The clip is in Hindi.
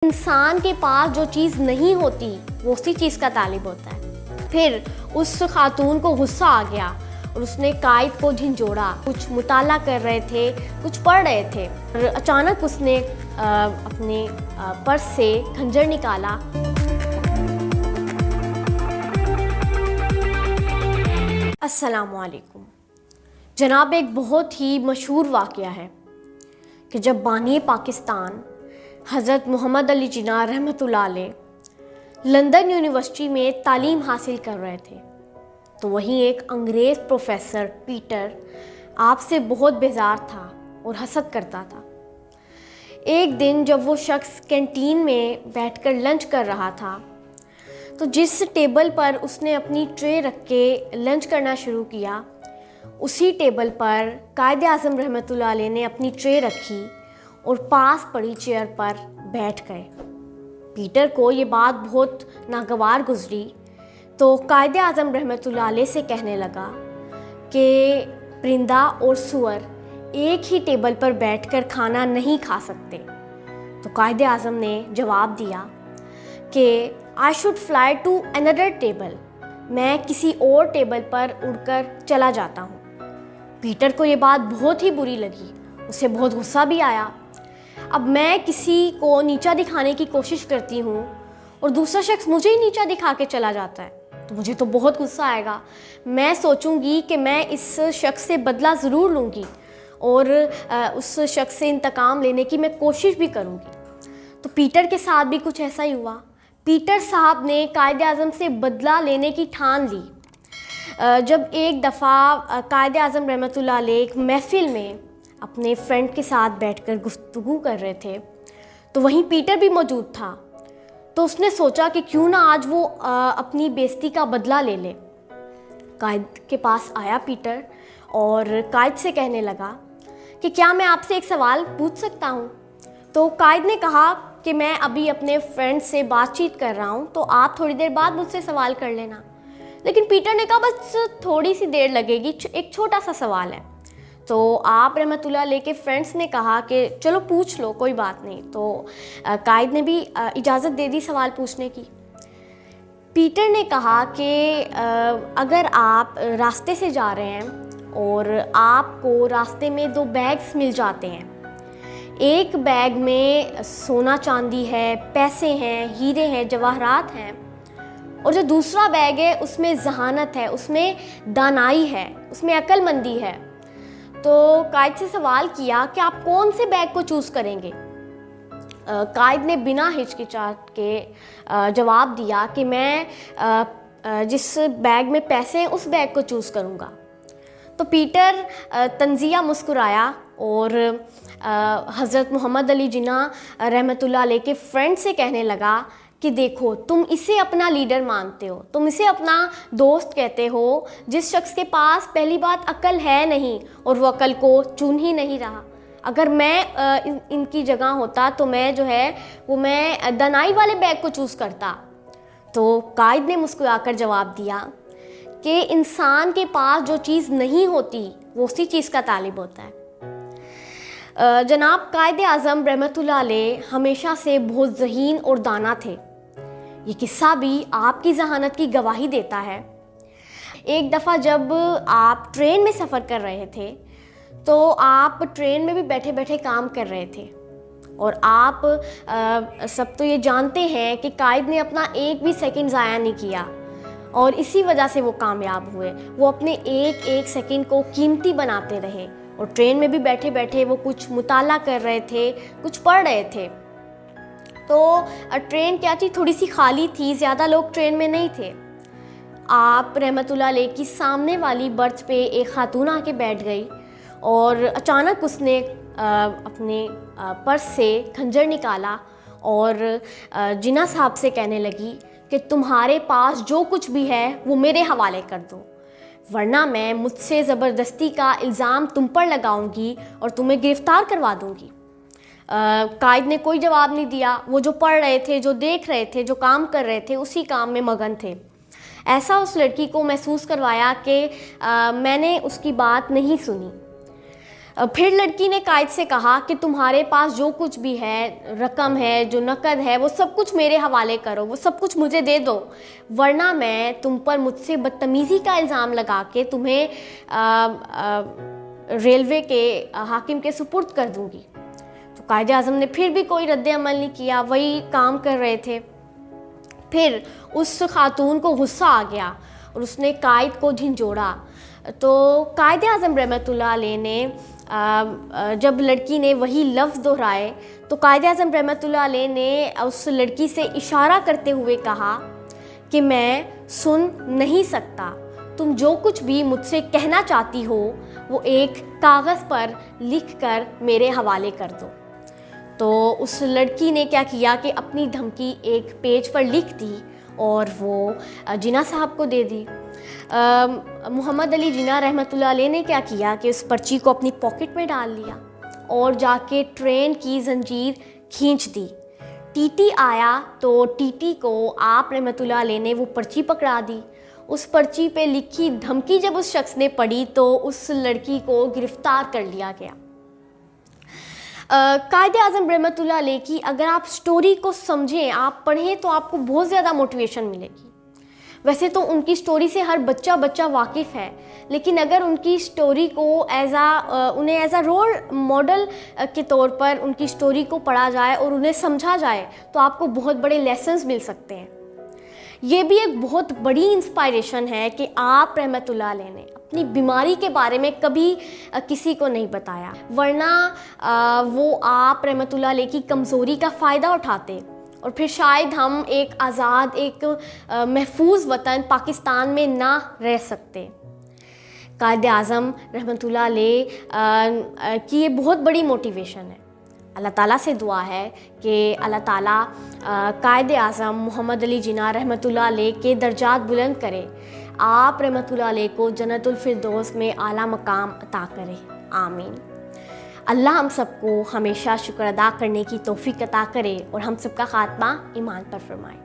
इंसान के पास जो चीज़ नहीं होती वो उसी चीज़ का तालिब होता है। फिर उस खातून को गुस्सा आ गया और उसने कायद को झिंझोड़ा। कुछ मुताला कर रहे थे, कुछ पढ़ रहे थे और अचानक उसने अपने पर्स से खंजर निकाला। अस्सलामुअलैकुम जनाब, एक बहुत ही मशहूर वाक़या है कि जब बानी पाकिस्तान हज़रत मोहम्मद अली जिन्ना रहमतुल्लाह अलैह लंदन यूनिवर्सिटी में तालीम हासिल कर रहे थे, तो वहीं एक अंग्रेज़ प्रोफेसर पीटर आपसे बहुत बेजार था और हसद करता था। एक दिन जब वो शख्स कैंटीन में बैठकर लंच कर रहा था, तो जिस टेबल पर उसने अपनी ट्रे रख के लंच करना शुरू किया, उसी टेबल पर कायद आज़म रहमतुल्लाह अलैह ने अपनी ट्रे रखी और पास पड़ी चेयर पर बैठ गए। पीटर को ये बात बहुत नागवार गुजरी, तो कायद आज़म रहमतुल्लाह अलैह से कहने लगा कि परिंदा और सूअर एक ही टेबल पर बैठकर खाना नहीं खा सकते। तो कायद आज़म ने जवाब दिया कि I should fly to another table, मैं किसी और टेबल पर उड़कर चला जाता हूँ। पीटर को ये बात बहुत ही बुरी लगी, उसे बहुत गुस्सा भी आया। अब मैं किसी को नीचा दिखाने की कोशिश करती हूँ और दूसरा शख्स मुझे ही नीचा दिखा के चला जाता है, तो मुझे तो बहुत गुस्सा आएगा। मैं सोचूंगी कि मैं इस शख्स से बदला ज़रूर लूँगी और उस शख्स से इंतकाम लेने की मैं कोशिश भी करूँगी। तो पीटर के साथ भी कुछ ऐसा ही हुआ। पीटर साहब ने कायद आज़म से बदला लेने की ठान ली। जब एक दफ़ा कायद आज़म रहमतुल्लाह अलैह एक महफ़िल में अपने फ्रेंड के साथ बैठकर गुफ्तगू कर रहे थे, तो वहीं पीटर भी मौजूद था। तो उसने सोचा कि क्यों ना आज वो अपनी बेइज्जती का बदला ले ले। कायद के पास आया पीटर और कायद से कहने लगा कि क्या मैं आपसे एक सवाल पूछ सकता हूँ। तो कायद ने कहा कि मैं अभी अपने फ्रेंड से बातचीत कर रहा हूँ, तो आप थोड़ी देर बाद मुझसे सवाल कर लेना। लेकिन पीटर ने कहा बस थोड़ी सी देर लगेगी, एक छोटा सा सवाल है। तो आप रहमतुल्लाह अलैह के फ्रेंड्स ने कहा कि चलो पूछ लो, कोई बात नहीं। तो कायद ने भी इजाज़त दे दी सवाल पूछने की। पीटर ने कहा कि अगर आप रास्ते से जा रहे हैं और आपको रास्ते में दो बैग्स मिल जाते हैं, एक बैग में सोना चांदी है, पैसे हैं, हीरे हैं, जवाहरात हैं, और जो दूसरा बैग है उसमें जहानत है, उसमें दानाई है, उसमें अक्लमंदी है। तो कायद से सवाल किया कि आप कौन से बैग को चूज़ करेंगे। कायद ने बिना हिचकिचाहट के जवाब दिया कि मैं जिस बैग में पैसे हैं उस बैग को चूज़ करूँगा। तो पीटर तंजिया मुस्कुराया और हज़रत मोहम्मद अली जिन्ना रहमतुल्लाह अलैह के फ्रेंड से कहने लगा कि देखो, तुम इसे अपना लीडर मानते हो, तुम इसे अपना दोस्त कहते हो, जिस शख्स के पास पहली बात अक्ल है नहीं और वो अक्ल को चुन ही नहीं रहा। अगर मैं इनकी जगह होता तो मैं जो है वो मैं दानाई वाले बैग को चूज़ करता। तो कायद ने मुस्कुराकर जवाब दिया कि इंसान के पास जो चीज़ नहीं होती वो उसी चीज़ का तालिब होता है। जनाब कायद आज़म रहमतुल्लाह अलैह हमेशा से बहुत ज़हीन और दाना थे। ये किस्सा भी आपकी जहानत की गवाही देता है। एक दफ़ा जब आप ट्रेन में सफ़र कर रहे थे, तो आप ट्रेन में भी बैठे बैठे काम कर रहे थे और आप सब तो ये जानते हैं कि कायद ने अपना एक भी सेकंड ज़ाया नहीं किया और इसी वजह से वो कामयाब हुए। वो अपने एक एक सेकंड को कीमती बनाते रहे और ट्रेन में भी बैठे बैठे वो कुछ मुताला कर रहे थे, कुछ पढ़ रहे थे। तो ट्रेन क्या थी, थोड़ी सी खाली थी, ज़्यादा लोग ट्रेन में नहीं थे। आप रहमतुल्लाह अलैह की सामने वाली बर्थ पे एक खातून आके बैठ गई और अचानक उसने अपने पर्स से खंजर निकाला और जिन्ना साहब से कहने लगी कि तुम्हारे पास जो कुछ भी है वो मेरे हवाले कर दो, वरना मैं मुझसे ज़बरदस्ती का इल्ज़ाम तुम पर लगाऊंगी और तुम्हें गिरफ़्तार करवा दूंगी। कायद ने कोई जवाब नहीं दिया। वो जो पढ़ रहे थे, जो देख रहे थे, जो काम कर रहे थे, उसी काम में मगन थे। ऐसा उस लड़की को महसूस करवाया कि मैंने उसकी बात नहीं सुनी। फिर लड़की ने कायद से कहा कि तुम्हारे पास जो कुछ भी है, रकम है, जो नकद है, वो सब कुछ मेरे हवाले करो, वो सब कुछ मुझे दे दो, वरना मैं तुम पर मुझसे बदतमीज़ी का इल्ज़ाम लगा के तुम्हें रेलवे के हाकिम के सुपुर्द कर दूंगी। तो कायदे आज़म ने फिर भी कोई रद्द अमल नहीं किया, वही काम कर रहे थे। फिर उस खातून को गुस्सा आ गया और उसने कायद को झिंझोड़ा। तो कायदे आज़म रहमतुल्लाह अलैह ने जब लड़की ने वही लफ्ज़ दोहराए तो कायदे आज़म रहमतुल्लाह अलैह ने उस लड़की से इशारा करते हुए कहा कि मैं सुन नहीं सकता, तुम जो कुछ भी मुझसे कहना चाहती हो वो एक कागज़ पर लिख कर मेरे हवाले कर दो। तो उस लड़की ने क्या किया कि अपनी धमकी एक पेज पर लिख दी और वो जिन्ना साहब को दे दी। मोहम्मद अली जिन्ना रहमतुल्लाह अलैह ने क्या किया कि उस पर्ची को अपनी पॉकेट में डाल लिया और जाके ट्रेन की जंजीर खींच दी। टीटी आया तो टीटी को आप रहमतुल्लाह अलैह ने वो पर्ची पकड़ा दी। उस पर्ची पे लिखी धमकी जब उस शख्स ने पढ़ी तो उस लड़की को गिरफ्तार कर लिया गया। कायदे आज़म रहमतुल्लाह अलैह की अगर आप स्टोरी को समझें, आप पढ़ें, तो आपको बहुत ज़्यादा मोटिवेशन मिलेगी। वैसे तो उनकी स्टोरी से हर बच्चा वाकिफ़ है, लेकिन अगर उनकी स्टोरी को उन्हें एज अ रोल मॉडल के तौर पर उनकी स्टोरी को पढ़ा जाए और उन्हें समझा जाए तो आपको बहुत बड़े लेसन्स मिल सकते हैं। ये भी एक बहुत बड़ी इंस्पायरेशन है कि आप रहमतुल्लाह अलैह ने अपनी बीमारी के बारे में कभी किसी को नहीं बताया, वरना वो आप रहमतुल्लाह अलैह की कमज़ोरी का फ़ायदा उठाते और फिर शायद हम एक आज़ाद, एक महफूज वतन पाकिस्तान में ना रह सकते। कायदे आज़म रहमतुल्लाह अलैह की ये बहुत बड़ी मोटिवेशन है। अल्लाह ताला से दुआ है कि अल्लाह ताला कायदे आज़म मोहम्मद अली जिन्ना रहमतुल्लाह अलैह के दर्जात बुलंद करे, आप रहमतुल्लाह अलैह को जन्नतुल फिरदौस में आला मकाम अता करे, आमीन। अल्लाह हम सबको हमेशा शुक्र अदा करने की तौफीक अता करे और हम सबका खात्मा ईमान पर फरमाए।